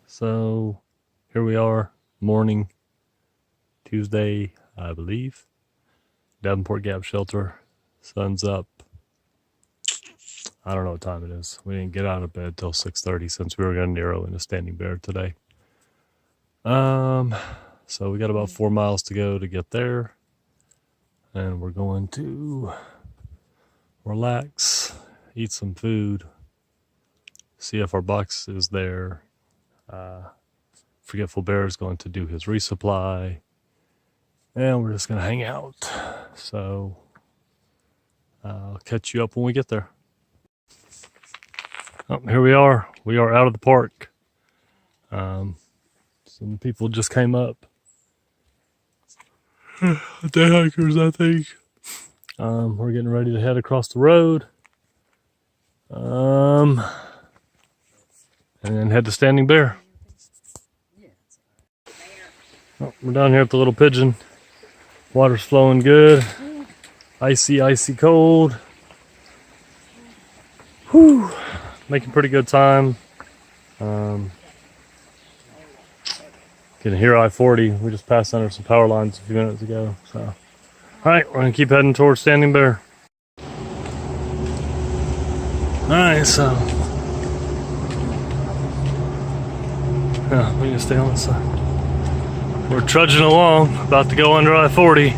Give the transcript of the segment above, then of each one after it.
So here we are, morning, Tuesday, I believe. Davenport Gap Shelter, sun's up. I don't know what time it is. We didn't get out of bed till 6:30 since we were going to Nero in a standing bear today. So we got about 4 miles to go to get there. And we're going to relax, eat some food, see if our box is there. Forgetful Bear is going to do his resupply, and we're just going to hang out. So I'll catch you up when we get there. Oh, here we are. We are out of the park. Some people just came up. Day hikers, I think. We're getting ready to head across the road. And then head to Standing Bear. Oh, we're down here at the Little Pigeon. Water's flowing good. Icy, icy cold. Whew. Making pretty good time. Can hear I-40. We just passed under some power lines a few minutes ago. So, all right, we're gonna keep heading towards Standing Bear. All right, so yeah, we can stay on this side. We're trudging along, about to go under I-40.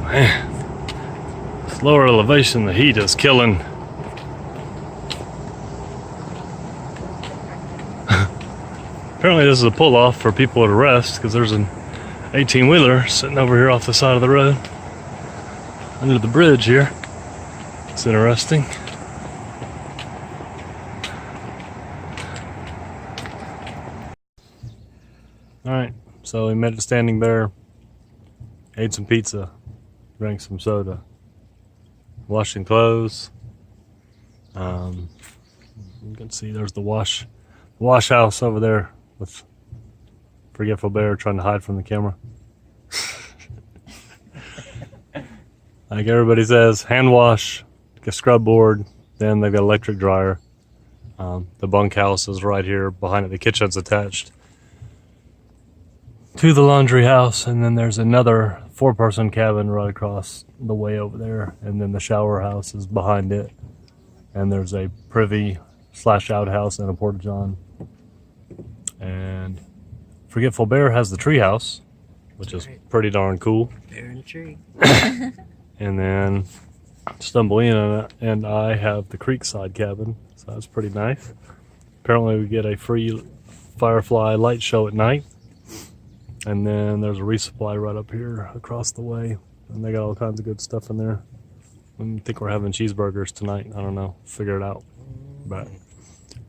Man, this lower elevation, the heat is killing. Apparently this is a pull-off for people at a rest because there's an 18-wheeler sitting over here off the side of the road under the bridge here. It's interesting. Alright, so we met at Standing Bear, ate some pizza, drank some soda, washed some clothes. You can see there's the wash house over there with Forgetful Bear trying to hide from the camera. Like everybody says, hand wash, a scrub board, then they've got electric dryer. The bunkhouse is right here behind it. The kitchen's attached to the laundry house, and then there's another 4-person cabin right across the way over there, and then the shower house is behind it, and there's a privy / outhouse and a porta-john. And Forgetful Bear has the tree house, which is pretty darn cool. Bear in a tree. And then Stumbleina and I have the creekside cabin, so that's pretty nice. Apparently we get a free firefly light show at night. And then there's a resupply right up here across the way, and they got all kinds of good stuff in there. I think we're having cheeseburgers tonight. I don't know, figure it out. But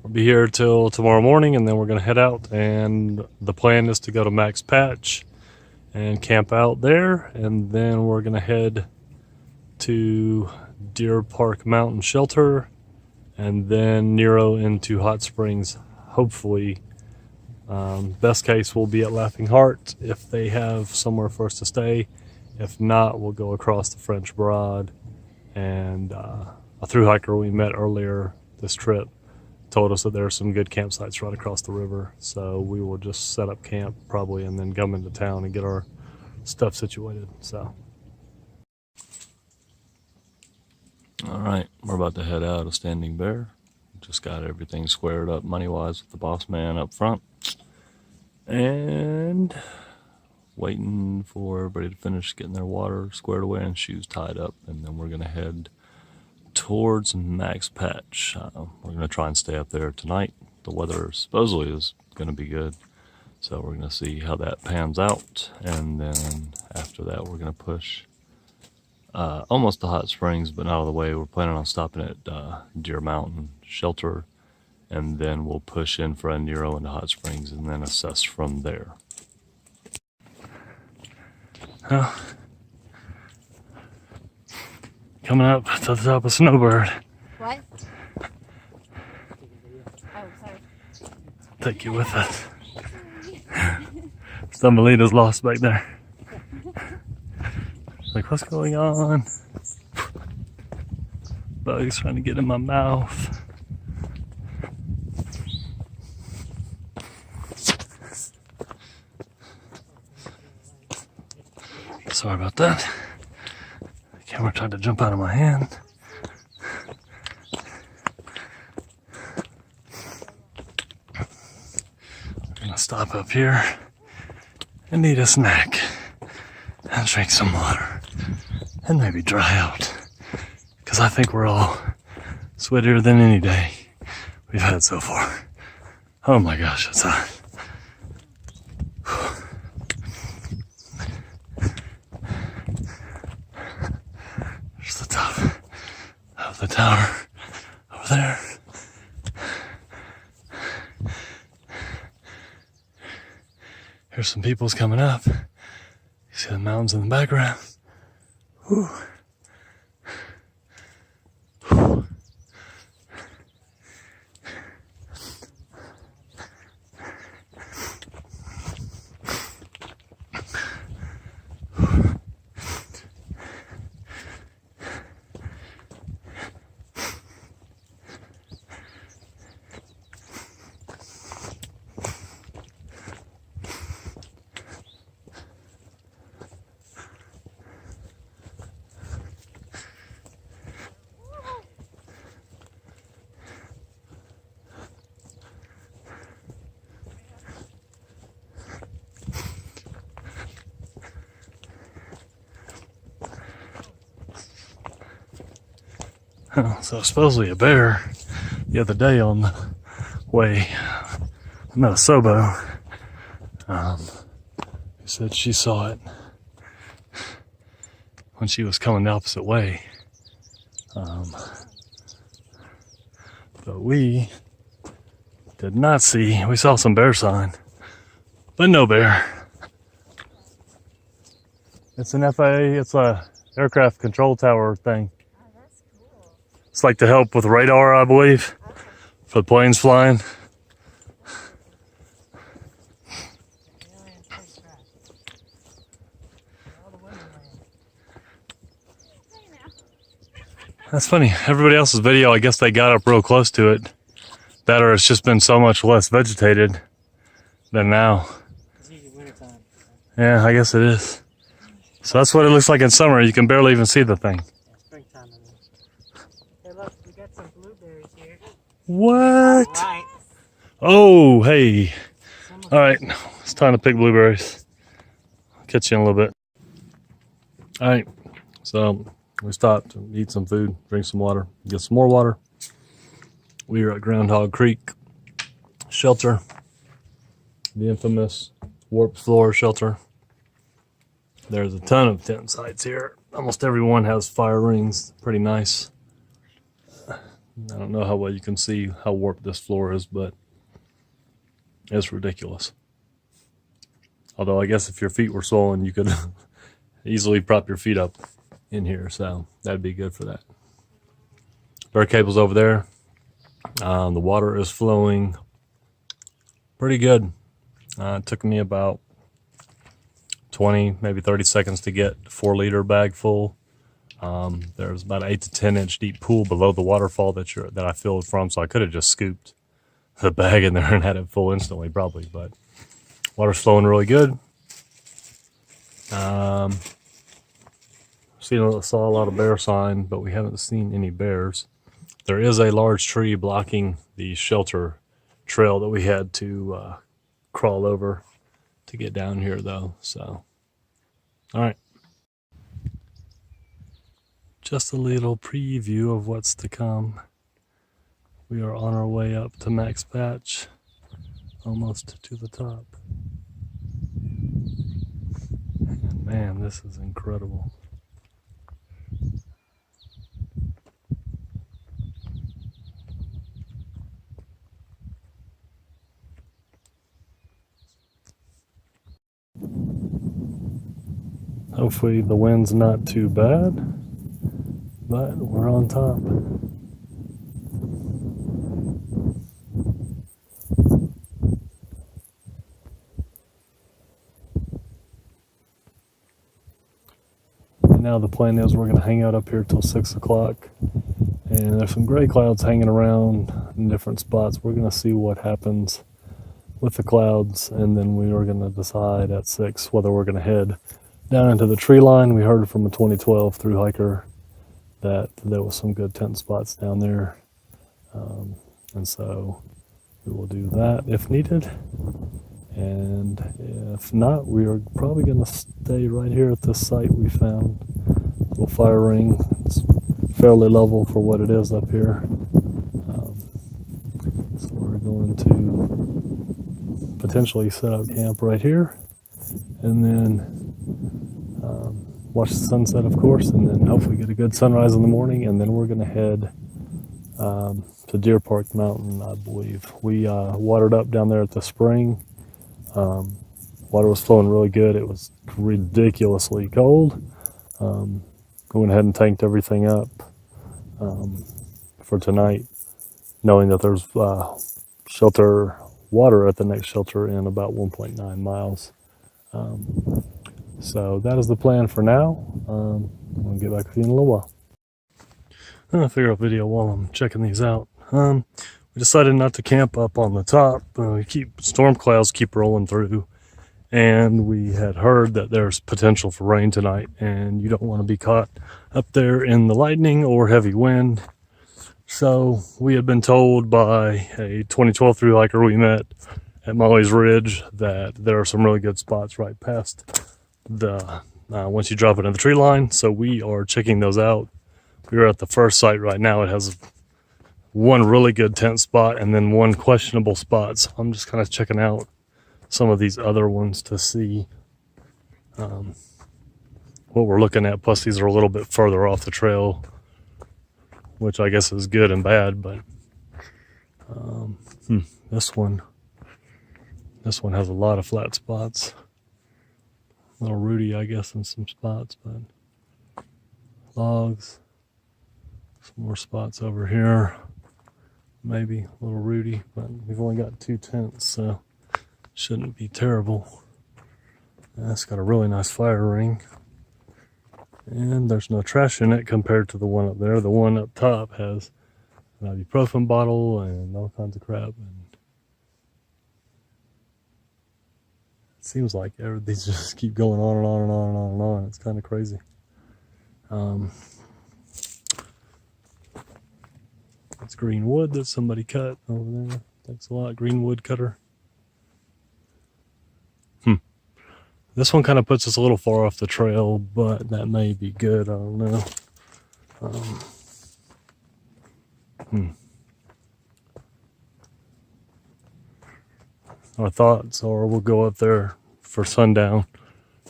we'll be here till tomorrow morning, and then we're gonna head out, and the plan is to go to Max Patch and camp out there, and then we're gonna head to Deer Park Mountain Shelter, and then Nero into Hot Springs, hopefully. Best case, we'll be at Laughing Heart if they have somewhere for us to stay. If not, we'll go across the French Broad. And a thru hiker we met earlier this trip told us that there are some good campsites right across the river. So we will just set up camp probably and then come into town and get our stuff situated. So, all right, we're about to head out of Standing Bear. Just got everything squared up money-wise with the boss man up front. And waiting for everybody to finish getting their water squared away and shoes tied up. And then we're going to head towards Max Patch. We're going to try and stay up there tonight. The weather supposedly is going to be good. So we're going to see how that pans out. And then after that, we're going to push almost to Hot Springs, but not all the way. We're planning on stopping at Deer Mountain Shelter, and then we'll push in for a Nero into Hot Springs and then assess from there. Coming up to the top of Snowbird. What? Oh, sorry. Take you with us. Stumbleina's lost back there. Like, what's going on? Bugs trying to get in my mouth. Sorry about that. The camera tried to jump out of my hand. We're gonna stop up here and eat a snack and drink some water and maybe dry out, because I think we're all sweatier than any day we've had so far. Oh my gosh, it's hot. There's the top of the tower over there. Here's some people's coming up. You see the mountains in the background. Whew. So supposedly a bear the other day on the way. I met a Sobo who said she saw it when she was coming the opposite way. But we did not see. We saw some bear sign, but no bear. It's an FAA. It's a aircraft control tower thing. It's like to help with radar, I believe, for the planes flying. That's funny. Everybody else's video, I guess they got up real close to it. That or it's just been so much less vegetated than now. Yeah, I guess it is. So that's what it looks like in summer. You can barely even see the thing. What? Right. Oh, hey. All right, it's time to pick blueberries. I'll catch you in a little bit. All right, so we stopped to eat some food, drink some water, get some more water. We are at Groundhog Creek Shelter, the infamous warped floor shelter. There's a ton of tent sites here. Almost everyone has fire rings. Pretty nice. I don't know how well you can see how warped this floor is, but it's ridiculous. Although I guess if your feet were swollen, you could easily prop your feet up in here, so that'd be good for that. Bear cable's over there. The water is flowing pretty good. It took me about 20, maybe 30 seconds to get a 4-liter bag full. There's about an 8 to 10 inch deep pool below the waterfall that I filled from, so I could have just scooped the bag in there and had it full instantly, probably. But water's flowing really good. Saw a lot of bear sign, but we haven't seen any bears. There is a large tree blocking the shelter trail that we had to crawl over to get down here, though. So, all right. Just a little preview of what's to come. We are on our way up to Max Patch, almost to the top. And man, this is incredible. Hopefully the wind's not too bad, but we're on top. Now the plan is we're going to hang out up here till 6 o'clock, and there's some gray clouds hanging around in different spots. We're going to see what happens with the clouds, and then we are going to decide at 6 whether we're going to head down into the tree line. We heard from a 2012 through hiker that there was some good tent spots down there. And so we will do that if needed. And if not, we are probably going to stay right here at this site we found. Little fire ring. It's fairly level for what it is up here. So we're going to potentially set up camp right here, and then watch the sunset, of course, and then hopefully get a good sunrise in the morning. And then we're going to head to Deer Park Mountain, I believe. We watered up down there at the spring. Water was flowing really good. It was ridiculously cold. Went ahead and tanked everything up for tonight, knowing that there's shelter water at the next shelter in about 1.9 miles. So that is the plan for now. I'll get back with you in a little while. I'll figure out video while I'm checking these out. We decided not to camp up on the top. Storm clouds keep rolling through, and we had heard that there's potential for rain tonight, and you don't want to be caught up there in the lightning or heavy wind. So we had been told by a 2012 through hiker we met at Molly's Ridge that there are some really good spots right past the once you drop into the tree line. So we are checking those out. We are at the first site right now. It has one really good tent spot and then one questionable spot. So I'm just kind of checking out some of these other ones to see what we're looking at. Plus these are a little bit further off the trail, which I guess is good and bad. But this one has a lot of flat spots. A little rooty, I guess, in some spots, but logs. Some more spots over here. Maybe a little rooty, but we've only got 2 tents, so shouldn't be terrible. That's got a really nice fire ring. And there's no trash in it compared to the one up there. The one up top has an ibuprofen bottle and all kinds of crap. And it seems like these just keep going on and on and on and on and on. It's kind of crazy. That's green wood that somebody cut over there. Thanks a lot, green wood cutter. This one kind of puts us a little far off the trail, but that may be good. I don't know. Our thoughts are we'll go up there for sundown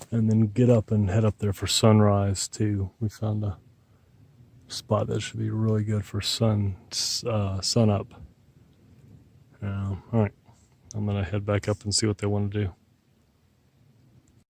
and then get up and head up there for sunrise too. We found a spot that should be really good for sun up. All right, I'm gonna head back up and see what they want to do.